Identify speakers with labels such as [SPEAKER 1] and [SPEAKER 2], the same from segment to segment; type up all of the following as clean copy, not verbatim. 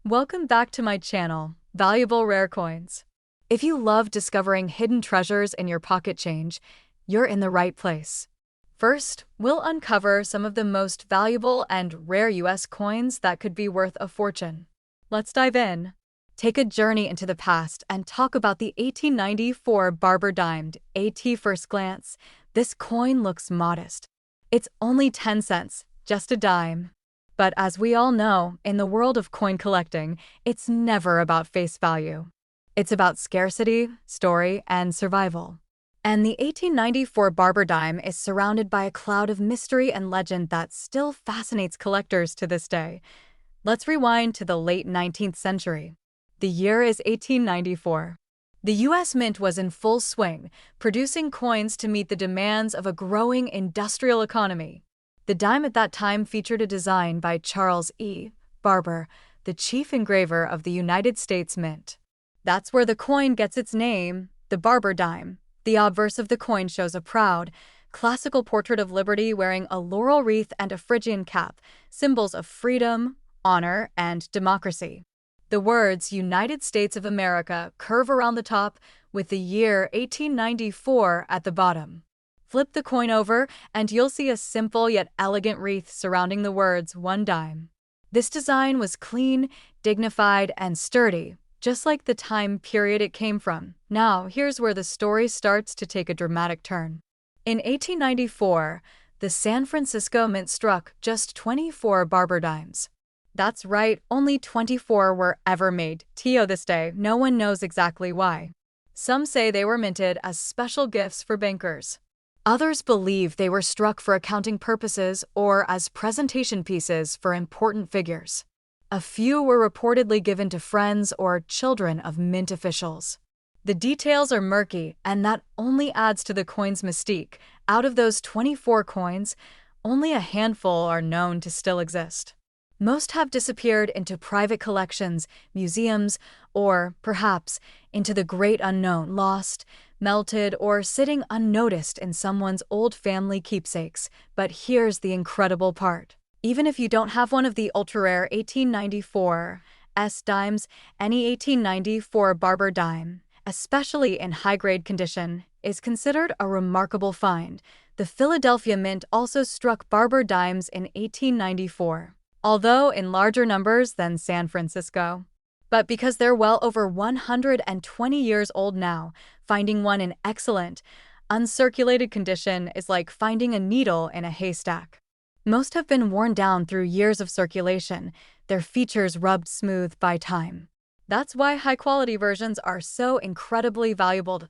[SPEAKER 1] Welcome back to my channel, Valuable Rare Coins. If you love discovering hidden treasures in your pocket change, you're in the right place. First, we'll uncover some of the most valuable and rare US coins that could be worth a fortune. Let's dive in. Take a journey into the past and talk about the 1894 Barber dime. At first glance, this coin looks modest. It's only 10 cents, just a dime. But as we all know, in the world of coin collecting, it's never about face value. It's about scarcity, story, and survival. And the 1894 Barber dime is surrounded by a cloud of mystery and legend that still fascinates collectors to this day. Let's rewind to the late 19th century. The year is 1894. The U.S. Mint was in full swing, producing coins to meet the demands of a growing industrial economy. The dime at that time featured a design by Charles E. Barber, the chief engraver of the United States Mint. That's where the coin gets its name, the Barber dime. The obverse of the coin shows a proud, classical portrait of liberty wearing a laurel wreath and a Phrygian cap, symbols of freedom, honor, and democracy. The words United States of America curve around the top, with the year 1894 at the bottom. Flip the coin over, and you'll see a simple yet elegant wreath surrounding the words "one dime." This design was clean, dignified, and sturdy, just like the time period it came from. Now, here's where the story starts to take a dramatic turn. In 1894, the San Francisco Mint struck just 24 Barber dimes. That's right, only 24 were ever made. To this day, no one knows exactly why. Some say they were minted as special gifts for bankers. Others believe they were struck for accounting purposes or as presentation pieces for important figures. A few were reportedly given to friends or children of mint officials. The details are murky, and that only adds to the coin's mystique. Out of those 24 coins, only a handful are known to still exist. Most have disappeared into private collections, museums, or, perhaps, into the great unknown, lost, melted, or sitting unnoticed in someone's old family keepsakes. But here's the incredible part. Even if you don't have one of the ultra-rare 1894 S dimes, any 1894 Barber dime, especially in high-grade condition, is considered a remarkable find. The Philadelphia Mint also struck Barber dimes in 1894. Although in larger numbers than San Francisco. But because they're well over 120 years old now, finding one in excellent, uncirculated condition is like finding a needle in a haystack. Most have been worn down through years of circulation, their features rubbed smooth by time. That's why high-quality versions are so incredibly valuable.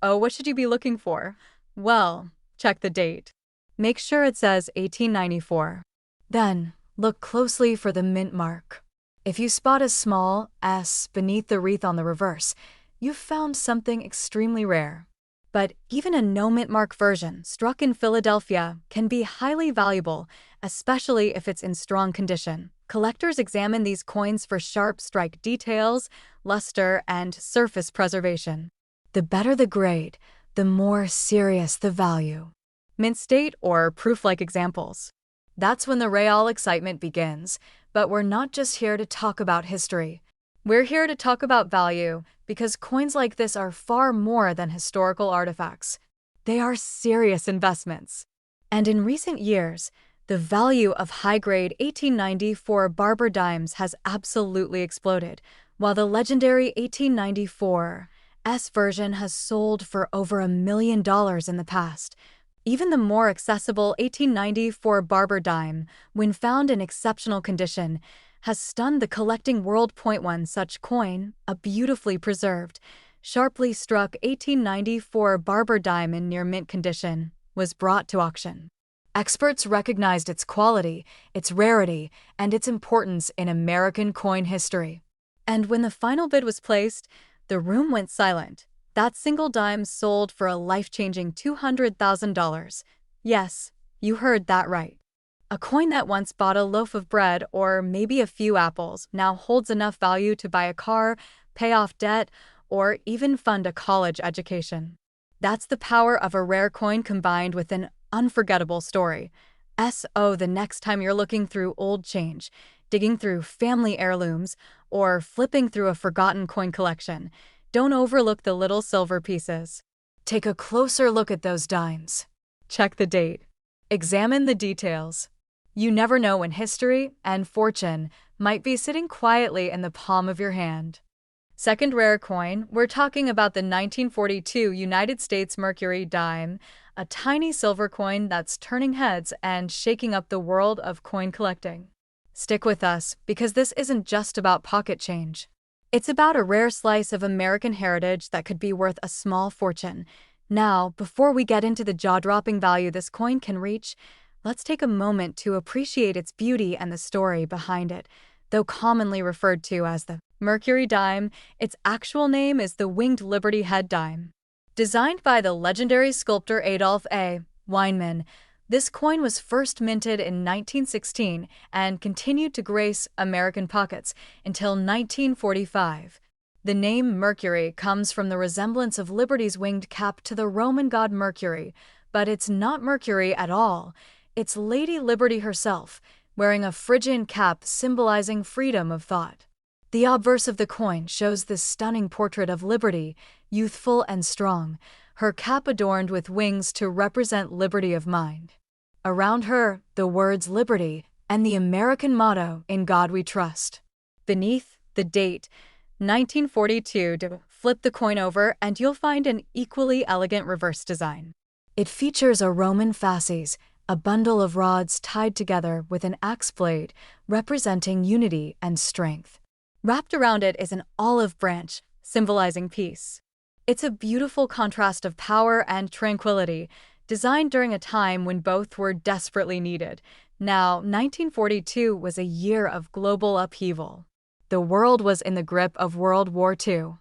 [SPEAKER 1] What should you be looking for? Well, check the date. Make sure it says 1894. Then, look closely for the mint mark. If you spot a small S beneath the wreath on the reverse, you've found something extremely rare. But even a no mint mark version struck in Philadelphia can be highly valuable, especially if it's in strong condition. Collectors examine these coins for sharp strike details, luster, and surface preservation. The better the grade, the more serious the value. Mint state or proof-like examples. That's when the real excitement begins. But we're not just here to talk about history. We're here to talk about value, because coins like this are far more than historical artifacts. They are serious investments. And in recent years, the value of high-grade 1894 Barber dimes has absolutely exploded, while the legendary 1894 S version has sold for over $1 million in the past. Even the more accessible 1894 Barber dime, when found in exceptional condition, has stunned the collecting world. One such coin, a beautifully preserved, sharply struck 1894 Barber dime in near mint condition, was brought to auction. Experts recognized its quality, its rarity, and its importance in American coin history. And when the final bid was placed, the room went silent. That single dime sold for a life-changing $200,000. Yes, you heard that right. A coin that once bought a loaf of bread or maybe a few apples now holds enough value to buy a car, pay off debt, or even fund a college education. That's the power of a rare coin combined with an unforgettable story. The next time you're looking through old change, digging through family heirlooms, or flipping through a forgotten coin collection, don't overlook the little silver pieces. Take a closer look at those dimes. Check the date. Examine the details. You never know when history and fortune might be sitting quietly in the palm of your hand. Second rare coin, we're talking about the 1942 United States Mercury dime, a tiny silver coin that's turning heads and shaking up the world of coin collecting. Stick with us, because this isn't just about pocket change. It's about a rare slice of American heritage that could be worth a small fortune. Now, before we get into the jaw-dropping value this coin can reach, let's take a moment to appreciate its beauty and the story behind it. Though commonly referred to as the Mercury dime, its actual name is the Winged Liberty Head dime. Designed by the legendary sculptor Adolph A. Weinman, this coin was first minted in 1916 and continued to grace American pockets until 1945. The name Mercury comes from the resemblance of Liberty's winged cap to the Roman god Mercury, but it's not Mercury at all. It's Lady Liberty herself, wearing a Phrygian cap symbolizing freedom of thought. The obverse of the coin shows this stunning portrait of Liberty, youthful and strong, her cap adorned with wings to represent liberty of mind. Around her, the words Liberty and the American motto, In God We Trust. Beneath, the date, 1942. Flip the coin over and you'll find an equally elegant reverse design. It features a Roman fasces, a bundle of rods tied together with an axe blade, representing unity and strength. Wrapped around it is an olive branch, symbolizing peace. It's a beautiful contrast of power and tranquility, designed during a time when both were desperately needed. Now, 1942 was a year of global upheaval. The world was in the grip of World War II.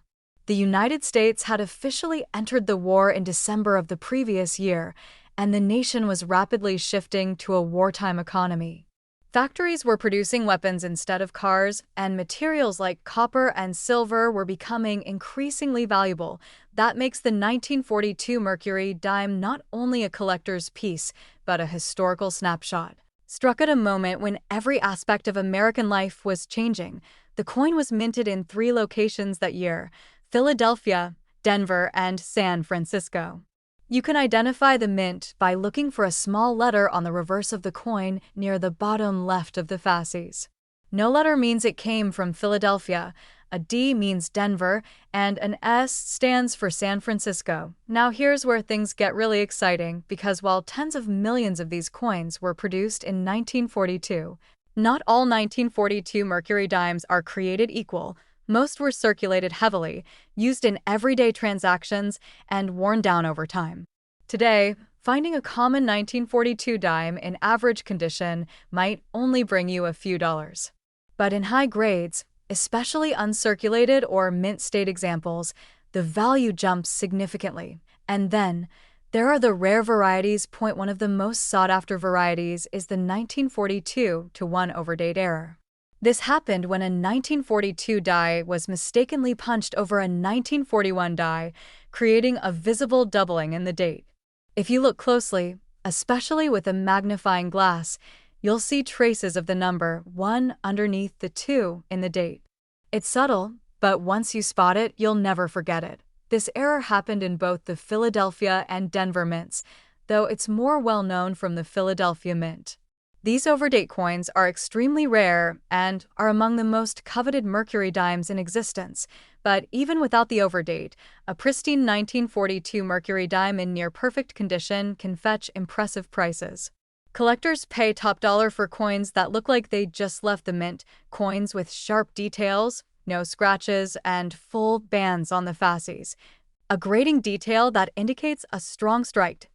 [SPEAKER 1] The United States had officially entered the war in December of the previous year, and the nation was rapidly shifting to a wartime economy. Factories were producing weapons instead of cars, and materials like copper and silver were becoming increasingly valuable. That makes the 1942 Mercury dime not only a collector's piece, but a historical snapshot. Struck at a moment when every aspect of American life was changing, the coin was minted in 3 locations that year: Philadelphia, Denver, and San Francisco. You can identify the mint by looking for a small letter on the reverse of the coin near the bottom left of the fasces. No letter means it came from Philadelphia, a D means Denver, and an S stands for San Francisco. Now here's where things get really exciting, because while tens of millions of these coins were produced in 1942, not all 1942 Mercury dimes are created equal. Most were circulated heavily, used in everyday transactions, and worn down over time. Today, finding a common 1942 dime in average condition might only bring you a few dollars. But in high grades, especially uncirculated or mint-state examples, the value jumps significantly. And then, there are the rare varieties. One of the most sought-after varieties is the 1942-1 overdate error. This happened when a 1942 die was mistakenly punched over a 1941 die, creating a visible doubling in the date. If you look closely, especially with a magnifying glass, you'll see traces of the number 1 underneath the 2 in the date. It's subtle, but once you spot it, you'll never forget it. This error happened in both the Philadelphia and Denver mints, though it's more well known from the Philadelphia mint. These overdate coins are extremely rare and are among the most coveted Mercury dimes in existence, but even without the overdate, a pristine 1942 Mercury dime in near-perfect condition can fetch impressive prices. Collectors pay top dollar for coins that look like they just left the mint, coins with sharp details, no scratches, and full bands on the fasces. A grading detail that indicates a strong strike.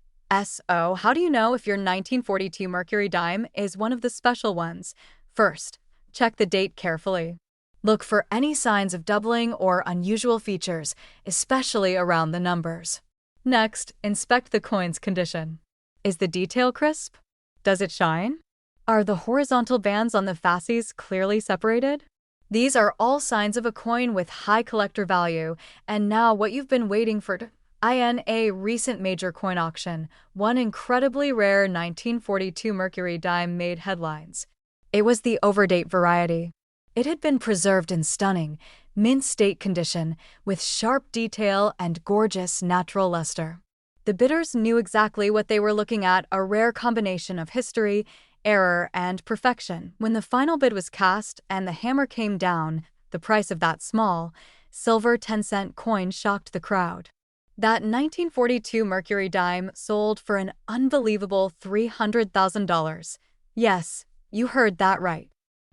[SPEAKER 1] So, how do you know if your 1942 Mercury dime is one of the special ones? First, check the date carefully. Look for any signs of doubling or unusual features, especially around the numbers. Next, inspect the coin's condition. Is the detail crisp? Does it shine? Are the horizontal bands on the fasces clearly separated? These are all signs of a coin with high collector value, and now what you've been waiting for. In a recent major coin auction, one incredibly rare 1942 Mercury dime made headlines. It was the overdate variety. It had been preserved in stunning, mint state condition with sharp detail and gorgeous natural luster. The bidders knew exactly what they were looking at, a rare combination of history, error, and perfection. When the final bid was cast and the hammer came down, the price of that small, silver 10-cent coin shocked the crowd. That 1942 Mercury dime sold for an unbelievable $300,000. Yes, you heard that right.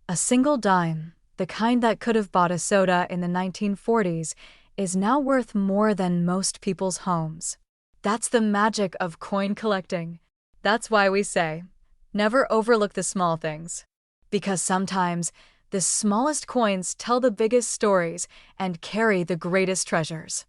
[SPEAKER 1] A single dime, the kind that could have bought a soda in the 1940s, is now worth more than most people's homes. That's the magic of coin collecting. That's why we say, never overlook the small things. Because sometimes, the smallest coins tell the biggest stories and carry the greatest treasures.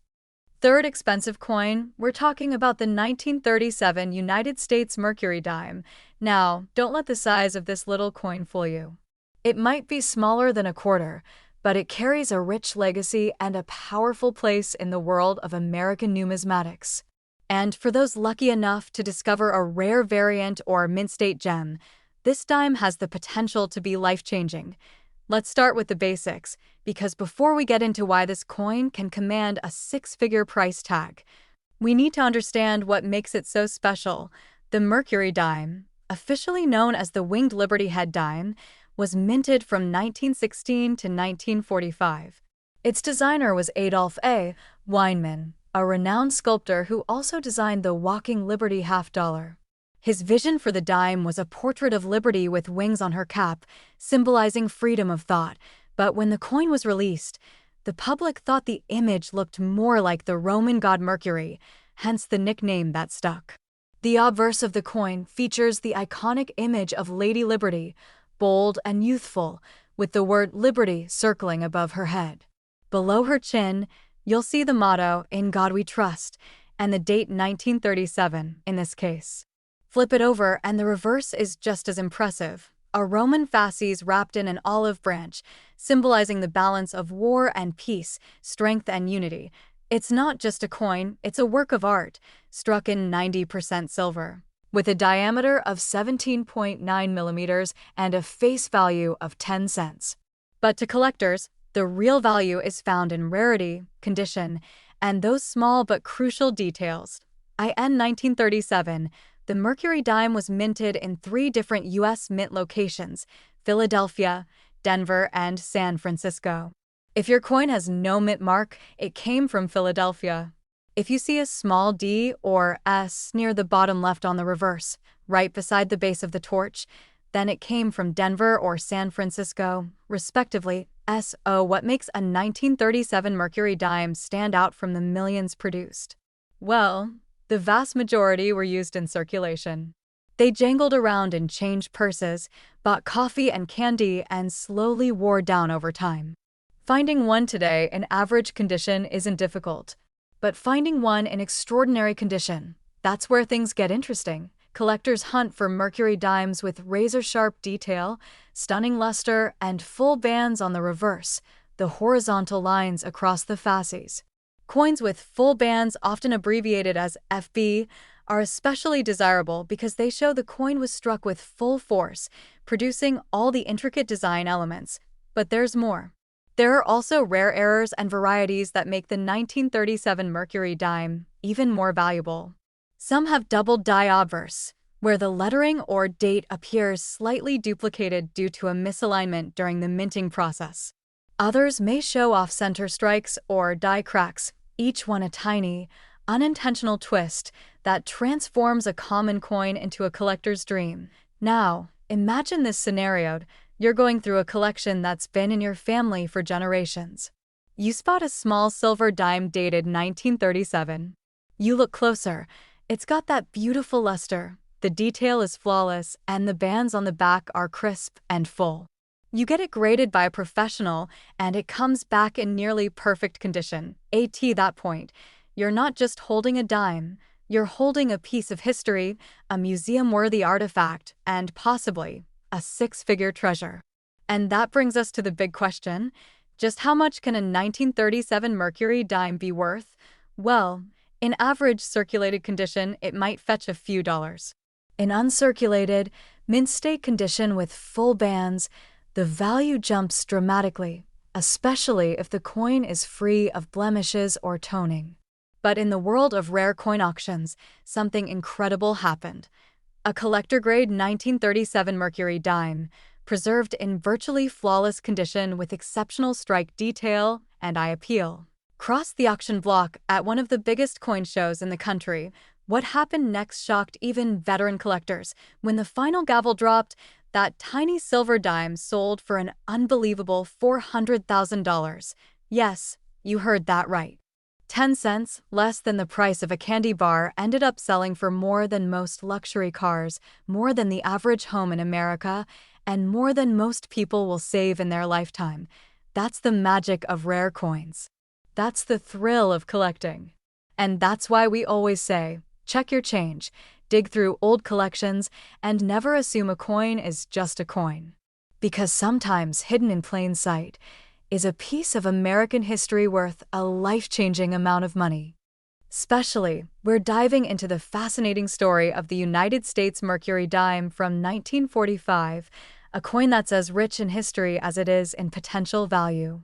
[SPEAKER 1] Third expensive coin, we're talking about the 1937 United States Mercury dime. Now, don't let the size of this little coin fool you. It might be smaller than a quarter, but it carries a rich legacy and a powerful place in the world of American numismatics. And for those lucky enough to discover a rare variant or mint state gem, this dime has the potential to be life-changing. Let's start with the basics, because before we get into why this coin can command a six-figure price tag, we need to understand what makes it so special. The Mercury dime, officially known as the Winged Liberty Head dime, was minted from 1916 to 1945. Its designer was Adolph A. Weinman, a renowned sculptor who also designed the Walking Liberty half-dollar. His vision for the dime was a portrait of Liberty with wings on her cap, symbolizing freedom of thought. But when the coin was released, the public thought the image looked more like the Roman god Mercury, hence the nickname that stuck. The obverse of the coin features the iconic image of Lady Liberty, bold and youthful, with the word Liberty circling above her head. Below her chin, you'll see the motto, "In God We Trust," and the date 1937 in this case. Flip it over and the reverse is just as impressive. A Roman fasces wrapped in an olive branch, symbolizing the balance of war and peace, strength and unity. It's not just a coin, it's a work of art, struck in 90% silver, with a diameter of 17.9 millimeters and a face value of 10 cents. But to collectors, the real value is found in rarity, condition, and those small but crucial details. In 1937, the Mercury dime was minted in 3 different U.S. mint locations: Philadelphia, Denver, and San Francisco. If your coin has no mint mark, it came from Philadelphia. If you see a small D or S near the bottom left on the reverse, right beside the base of the torch, then it came from Denver or San Francisco, respectively. What makes a 1937 Mercury dime stand out from the millions produced? Well, the vast majority were used in circulation. They jangled around in change purses, bought coffee and candy, and slowly wore down over time. Finding one today in average condition isn't difficult, but finding one in extraordinary condition, that's where things get interesting. Collectors hunt for Mercury dimes with razor-sharp detail, stunning luster, and full bands on the reverse, the horizontal lines across the fasces. Coins with full bands, often abbreviated as FB, are especially desirable because they show the coin was struck with full force, producing all the intricate design elements. But there's more. There are also rare errors and varieties that make the 1937 Mercury dime even more valuable. Some have double die obverse, where the lettering or date appears slightly duplicated due to a misalignment during the minting process. Others may show off-center strikes or die cracks, each one a tiny, unintentional twist that transforms a common coin into a collector's dream. Now, imagine this scenario. You're going through a collection that's been in your family for generations. You spot a small silver dime dated 1937. You look closer. It's got that beautiful luster, the detail is flawless, and the bands on the back are crisp and full. You get it graded by a professional, and it comes back in nearly perfect condition. At that point, you're not just holding a dime, you're holding a piece of history, a museum-worthy artifact, and possibly a six-figure treasure. And that brings us to the big question: just how much can a 1937 Mercury dime be worth? Well, in average circulated condition, it might fetch a few dollars. In uncirculated, Mint state condition with full bands, the value jumps dramatically, especially if the coin is free of blemishes or toning. But in the world of rare coin auctions, something incredible happened. A collector-grade 1937 Mercury dime, preserved in virtually flawless condition with exceptional strike detail and eye appeal, crossed the auction block at one of the biggest coin shows in the country. What happened next shocked even veteran collectors. When the final gavel dropped, that tiny silver dime sold for an unbelievable $400,000. Yes, you heard that right. 10 cents, less than the price of a candy bar, ended up selling for more than most luxury cars, more than the average home in America, and more than most people will save in their lifetime. That's the magic of rare coins. That's the thrill of collecting. And that's why we always say, check your change, dig through old collections, and never assume a coin is just a coin. Because sometimes hidden in plain sight is a piece of American history worth a life-changing amount of money. Especially, we're diving into the fascinating story of the United States Mercury dime from 1945, a coin that's as rich in history as it is in potential value.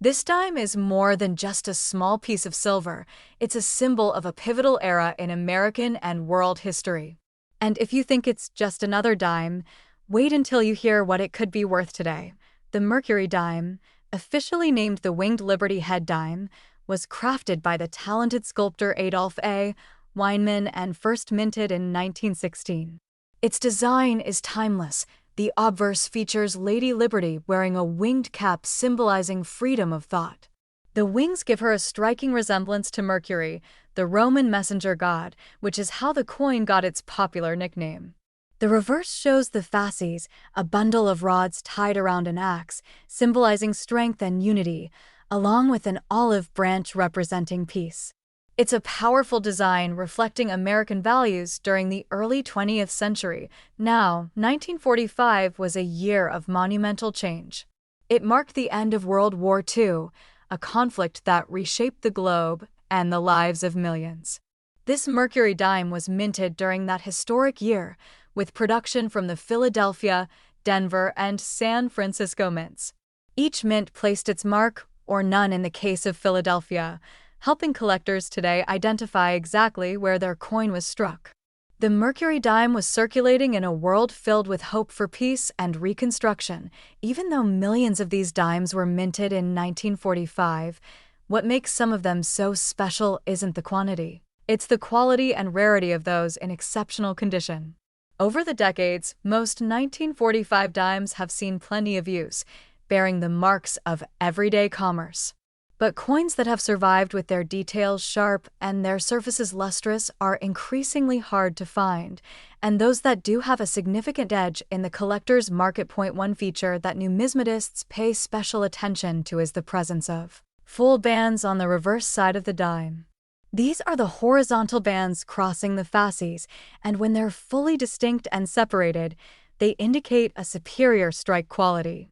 [SPEAKER 1] This dime is more than just a small piece of silver. It's a symbol of a pivotal era in American and world history. And if you think it's just another dime, wait until you hear what it could be worth today. The Mercury dime, officially named the Winged Liberty Head dime, was crafted by the talented sculptor Adolph A. Weinman and first minted in 1916. Its design is timeless. The obverse features Lady Liberty wearing a winged cap symbolizing freedom of thought. The wings give her a striking resemblance to Mercury, the Roman messenger god, which is how the coin got its popular nickname. The reverse shows the fasces, a bundle of rods tied around an axe, symbolizing strength and unity, along with an olive branch representing peace. It's a powerful design reflecting American values during the early 20th century. Now, 1945 was a year of monumental change. It marked the end of World War II, a conflict that reshaped the globe and the lives of millions. This Mercury dime was minted during that historic year, with production from the Philadelphia, Denver, and San Francisco mints. Each mint placed its mark, or none in the case of Philadelphia, helping collectors today identify exactly where their coin was struck. The Mercury dime was circulating in a world filled with hope for peace and reconstruction. Even though millions of these dimes were minted in 1945, what makes some of them so special isn't the quantity. It's the quality and rarity of those in exceptional condition. Over the decades, most 1945 dimes have seen plenty of use, bearing the marks of everyday commerce. But coins that have survived with their details sharp and their surfaces lustrous are increasingly hard to find, and those that do have a significant edge in the collector's market. One feature that numismatists pay special attention to is the presence of full bands on the reverse side of the dime. These are the horizontal bands crossing the fasces, and when they're fully distinct and separated, they indicate a superior strike quality.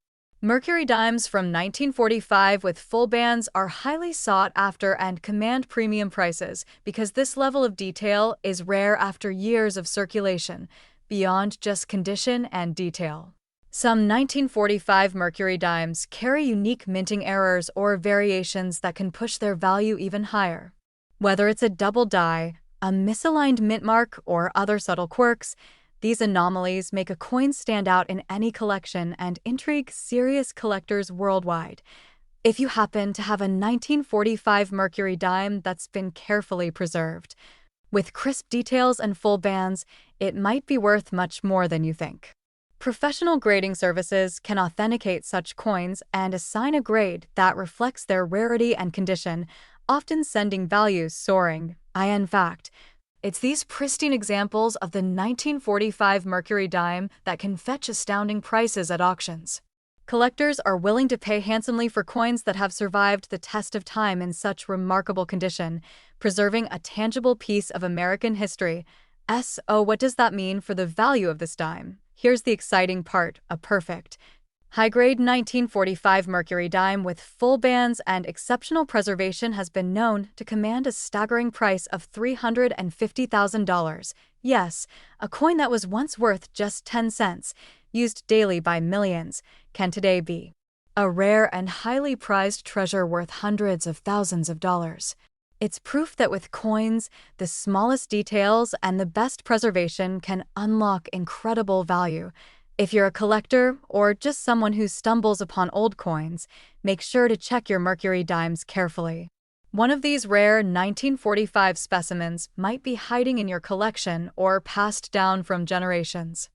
[SPEAKER 1] Mercury dimes from 1945 with full bands are highly sought after and command premium prices because this level of detail is rare after years of circulation, beyond just condition and detail. Some 1945 Mercury dimes carry unique minting errors or variations that can push their value even higher. Whether it's a double die, a misaligned mint mark, or other subtle quirks, these anomalies make a coin stand out in any collection and intrigue serious collectors worldwide. If you happen to have a 1945 Mercury dime that's been carefully preserved, with crisp details and full bands, it might be worth much more than you think. Professional grading services can authenticate such coins and assign a grade that reflects their rarity and condition, often sending values soaring. In fact, it's these pristine examples of the 1945 Mercury dime that can fetch astounding prices at auctions. Collectors are willing to pay handsomely for coins that have survived the test of time in such remarkable condition, preserving a tangible piece of American history. So what does that mean for the value of this dime? Here's the exciting part, a perfect High-grade 1945 Mercury dime with full bands and exceptional preservation has been known to command a staggering price of $350,000. Yes, a coin that was once worth just 10 cents, used daily by millions, can today be a rare and highly prized treasure worth hundreds of thousands of dollars. It's proof that with coins, the smallest details and the best preservation can unlock incredible value. If you're a collector or just someone who stumbles upon old coins, make sure to check your Mercury dimes carefully. One of these rare 1945 specimens might be hiding in your collection or passed down from generations.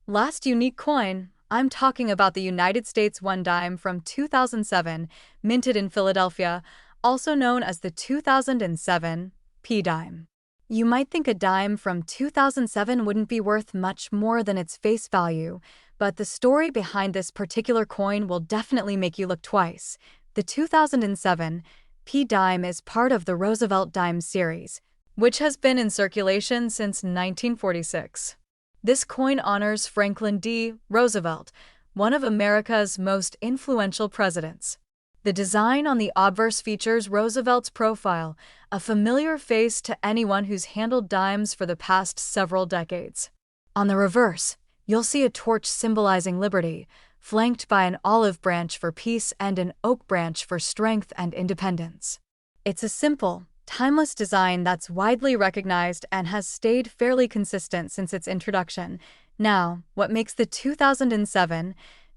[SPEAKER 1] Last unique coin, I'm talking about the United States 1 dime from 2007, minted in Philadelphia, also known as the 2007 P dime. You might think a dime from 2007 wouldn't be worth much more than its face value, but the story behind this particular coin will definitely make you look twice. The 2007 P dime is part of the Roosevelt dime series, which has been in circulation since 1946. This coin honors Franklin D. Roosevelt, one of America's most influential presidents. The design on the obverse features Roosevelt's profile, a familiar face to anyone who's handled dimes for the past several decades. On the reverse, you'll see a torch symbolizing liberty, flanked by an olive branch for peace and an oak branch for strength and independence. It's a simple, timeless design that's widely recognized and has stayed fairly consistent since its introduction. Now, what makes the 2007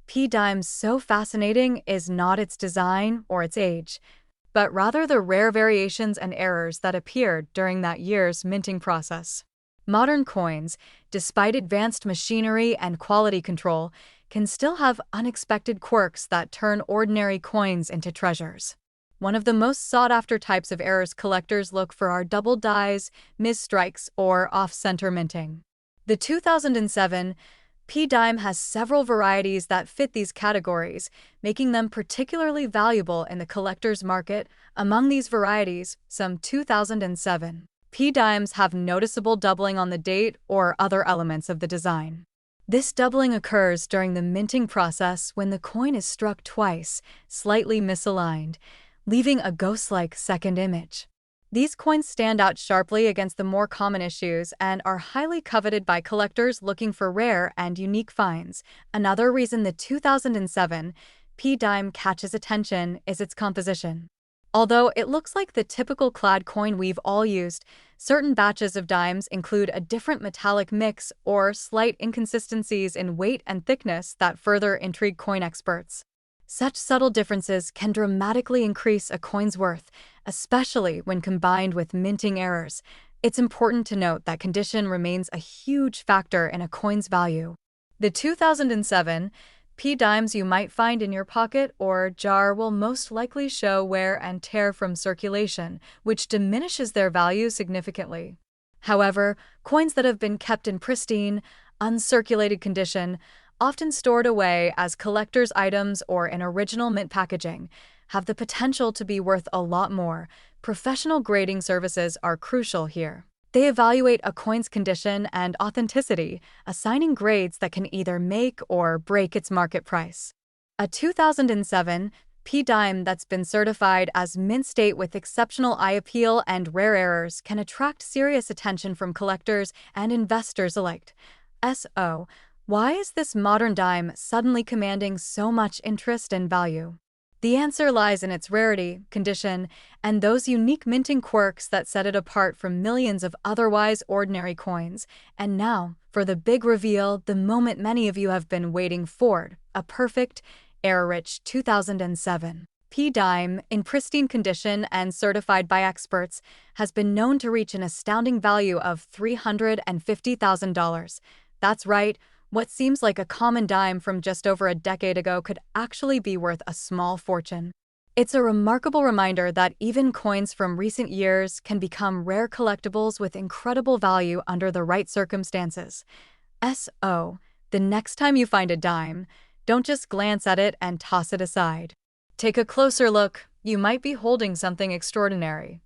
[SPEAKER 1] P dime so fascinating is not its design or its age, but rather the rare variations and errors that appeared during that year's minting process. Modern coins, despite advanced machinery and quality control, can still have unexpected quirks that turn ordinary coins into treasures. One of the most sought-after types of errors collectors look for are double dies, misstrikes, or off-center minting. The 2007 P dime has several varieties that fit these categories, making them particularly valuable in the collector's market. Among these varieties, some 2007 P dimes have noticeable doubling on the date or other elements of the design. This doubling occurs during the minting process when the coin is struck twice, slightly misaligned, leaving a ghost-like second image. These coins stand out sharply against the more common issues and are highly coveted by collectors looking for rare and unique finds. Another reason the 2007 P dime catches attention is its composition. Although it looks like the typical clad coin we've all used, certain batches of dimes include a different metallic mix or slight inconsistencies in weight and thickness that further intrigue coin experts. Such subtle differences can dramatically increase a coin's worth, especially when combined with minting errors. It's important to note that condition remains a huge factor in a coin's value. The 2007 P dimes you might find in your pocket or jar will most likely show wear and tear from circulation, which diminishes their value significantly. However, coins that have been kept in pristine, uncirculated condition, often stored away as collector's items or in original mint packaging, have the potential to be worth a lot more. Professional grading services are crucial here. They evaluate a coin's condition and authenticity, assigning grades that can either make or break its market price. A 2007 P dime that's been certified as mint state with exceptional eye appeal and rare errors can attract serious attention from collectors and investors alike. So, why is this modern dime suddenly commanding so much interest and value? The answer lies in its rarity, condition, and those unique minting quirks that set it apart from millions of otherwise ordinary coins. And now, for the big reveal, the moment many of you have been waiting for, a perfect, error-rich 2007 P dime, in pristine condition and certified by experts, has been known to reach an astounding value of $350,000. That's right. What seems like a common dime from just over a decade ago could actually be worth a small fortune. It's a remarkable reminder that even coins from recent years can become rare collectibles with incredible value under the right circumstances. So, the next time you find a dime, don't just glance at it and toss it aside. Take a closer look. You might be holding something extraordinary.